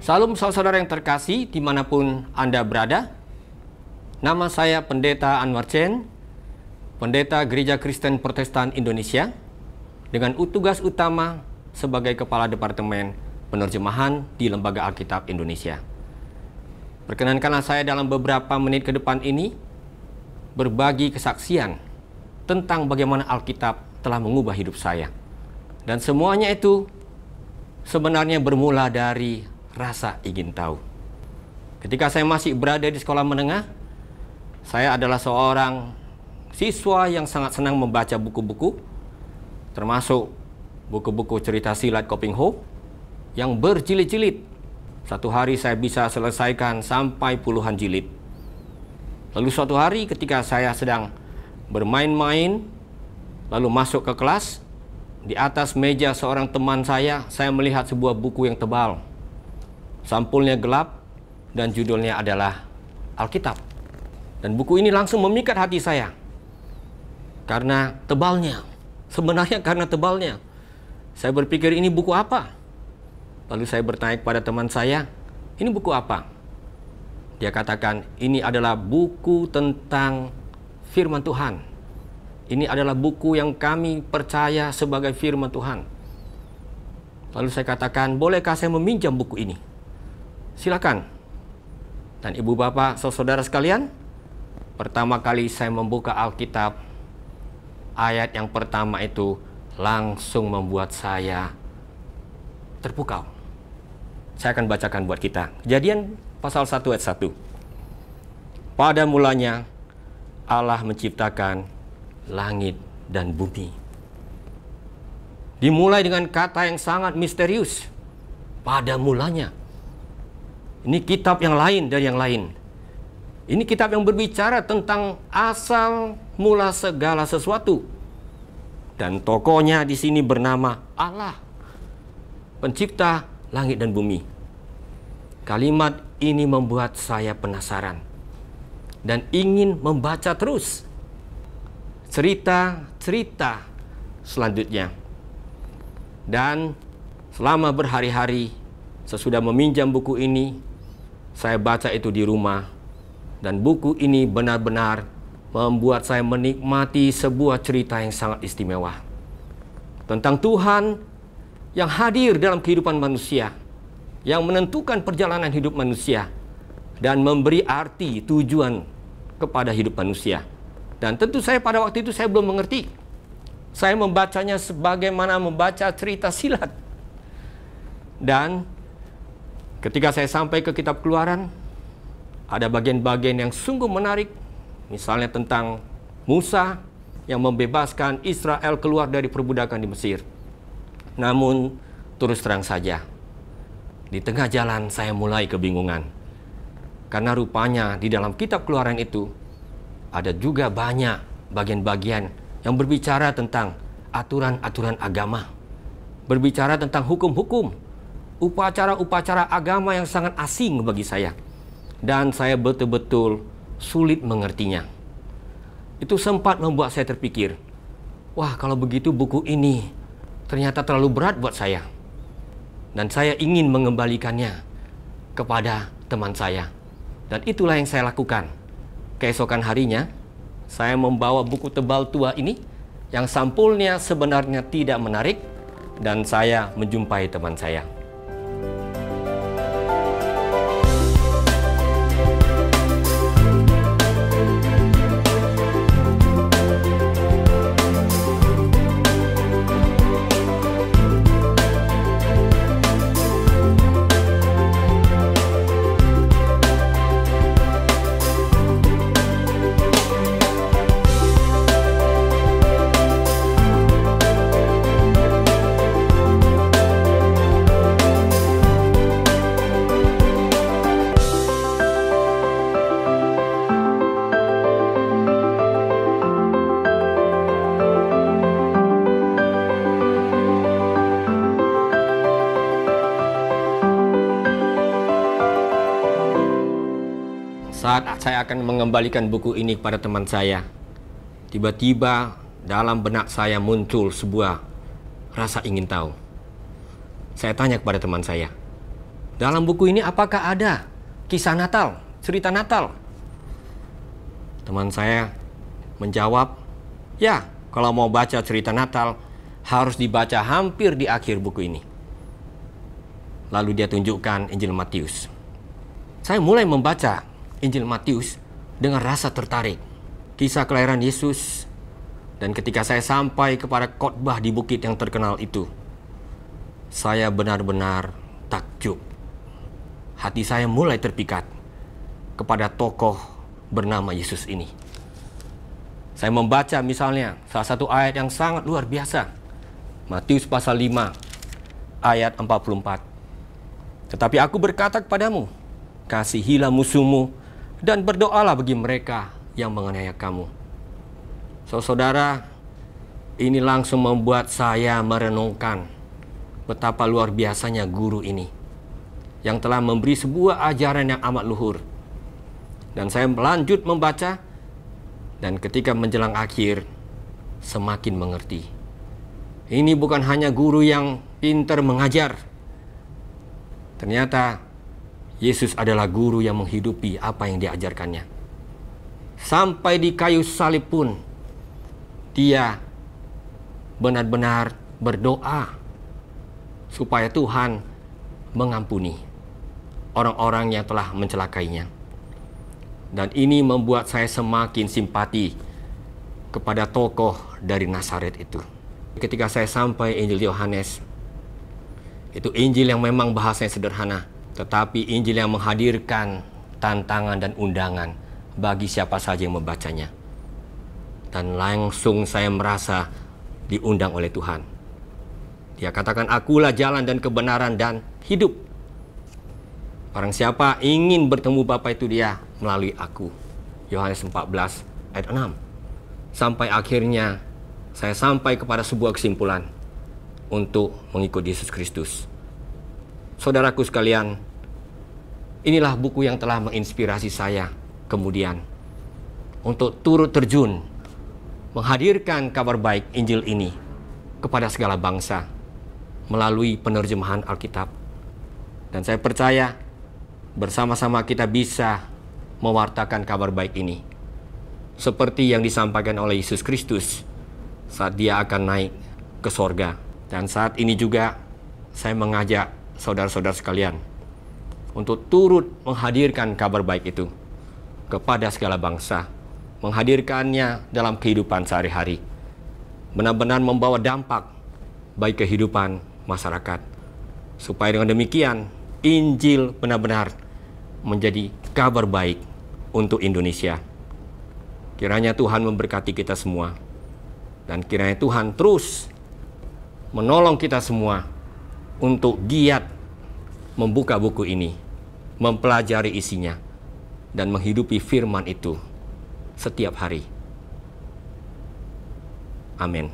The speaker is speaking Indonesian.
Salam saudara yang terkasih dimanapun Anda berada. Nama saya Pendeta Anwar Chen, Pendeta Gereja Kristen Protestan Indonesia, dengan tugas utama sebagai Kepala Departemen Penerjemahan di Lembaga Alkitab Indonesia. Perkenankanlah saya dalam beberapa menit ke depan ini berbagi kesaksian tentang bagaimana Alkitab telah mengubah hidup saya. Dan semuanya itu sebenarnya bermula dari rasa ingin tahu. Ketika saya masih berada di sekolah menengah, saya adalah seorang siswa yang sangat senang membaca buku-buku, termasuk buku-buku cerita silat Coping Hope yang berjilid-jilid. Satu hari saya bisa selesaikan sampai puluhan jilid. Lalu suatu hari ketika saya sedang bermain-main, lalu masuk ke kelas, di atas meja seorang teman saya melihat sebuah buku yang tebal. Sampulnya gelap dan judulnya adalah Alkitab. Dan buku ini langsung memikat hati saya karena tebalnya. Sebenarnya karena tebalnya. Saya berpikir, ini buku apa? Lalu saya bertanya kepada teman saya, ini buku apa? Dia katakan, ini adalah buku tentang firman Tuhan. Ini adalah buku yang kami percaya sebagai firman Tuhan. Lalu saya katakan, bolehkah saya meminjam buku ini? Silakan. Dan ibu bapak, saudara sekalian, pertama kali saya membuka Alkitab, ayat yang pertama itu langsung membuat saya terpukau. Saya akan bacakan buat kita. Kejadian pasal 1 ayat 1. Pada mulanya Allah menciptakan langit dan bumi. Dimulai dengan kata yang sangat misterius. Pada mulanya. Ini kitab yang lain dari yang lain. Ini kitab yang berbicara tentang asal mula segala sesuatu. Dan tokohnya di sini bernama Allah, pencipta langit dan bumi. Kalimat ini membuat saya penasaran dan ingin membaca terus cerita-cerita selanjutnya. Dan selama berhari-hari sesudah meminjam buku ini, saya baca itu di rumah. Dan buku ini benar-benar membuat saya menikmati sebuah cerita yang sangat istimewa tentang Tuhan yang hadir dalam kehidupan manusia, yang menentukan perjalanan hidup manusia dan memberi arti tujuan kepada hidup manusia. Dan tentu saya pada waktu itu saya belum mengerti. Saya membacanya sebagaimana membaca cerita silat. Dan ketika saya sampai ke kitab Keluaran, ada bagian-bagian yang sungguh menarik. Misalnya tentang Musa yang membebaskan Israel keluar dari perbudakan di Mesir. Namun terus terang saja, di tengah jalan saya mulai kebingungan. Karena rupanya di dalam kitab Keluaran itu ada juga banyak bagian-bagian yang berbicara tentang aturan-aturan agama. Berbicara tentang hukum-hukum, upacara-upacara agama yang sangat asing bagi saya. Dan saya betul-betul sulit mengertinya. Itu sempat membuat saya terpikir, wah, kalau begitu buku ini ternyata terlalu berat buat saya. Dan saya ingin mengembalikannya kepada teman saya. Dan itulah yang saya lakukan. Keesokan harinya, saya membawa buku tebal tua ini yang sampulnya sebenarnya tidak menarik, dan saya menjumpai teman saya. Saat saya akan mengembalikan buku ini kepada teman saya, tiba-tiba dalam benak saya muncul sebuah rasa ingin tahu. Saya tanya kepada teman saya, Dalam buku ini apakah ada kisah Natal, cerita Natal? Teman saya menjawab, ya, kalau mau baca cerita Natal, harus dibaca hampir di akhir buku ini. Lalu dia tunjukkan Injil Matius. Saya mulai membaca Injil Matius dengan rasa tertarik. Kisah kelahiran Yesus. Dan ketika saya sampai kepada khotbah di bukit yang terkenal itu, saya benar-benar takjub. Hati saya mulai terpikat kepada tokoh bernama Yesus ini. Saya membaca misalnya salah satu ayat yang sangat luar biasa. Matius pasal 5 ayat 44. Tetapi aku berkata kepadamu, kasihilah musuhmu dan berdoalah bagi mereka yang menganiaya kamu. Saudara, ini langsung membuat saya merenungkan betapa luar biasanya guru ini yang telah memberi sebuah ajaran yang amat luhur. Dan saya melanjut membaca, dan ketika menjelang akhir, semakin mengerti. Ini bukan hanya guru yang pintar mengajar. Ternyata Yesus adalah guru yang menghidupi apa yang diajarkannya. Sampai di kayu salib pun, dia benar-benar berdoa supaya Tuhan mengampuni orang-orang yang telah mencelakainya. Dan ini membuat saya semakin simpati kepada tokoh dari Nazaret itu. Ketika saya sampai Injil Yohanes, itu Injil yang memang bahasanya sederhana, tetapi Injil yang menghadirkan tantangan dan undangan bagi siapa saja yang membacanya. Dan langsung saya merasa diundang oleh Tuhan. Dia katakan, akulah jalan dan kebenaran dan hidup. Barang siapa ingin bertemu Bapa itu dia melalui aku. Yohanes 14 ayat 6. Sampai akhirnya saya sampai kepada sebuah kesimpulan untuk mengikut Yesus Kristus. Saudaraku sekalian, inilah buku yang telah menginspirasi saya kemudian untuk turut terjun menghadirkan kabar baik Injil ini kepada segala bangsa melalui penerjemahan Alkitab. Dan saya percaya bersama-sama kita bisa mewartakan kabar baik ini seperti yang disampaikan oleh Yesus Kristus saat dia akan naik ke sorga. Dan saat ini juga saya mengajak saudara-saudara sekalian untuk turut menghadirkan kabar baik itu kepada segala bangsa, menghadirkannya dalam kehidupan sehari-hari, benar-benar membawa dampak bagi kehidupan masyarakat, supaya dengan demikian Injil benar-benar menjadi kabar baik untuk Indonesia. Kiranya Tuhan memberkati kita semua, dan kiranya Tuhan terus menolong kita semua untuk giat membuka buku ini, mempelajari isinya, dan menghidupi firman itu setiap hari. Amin.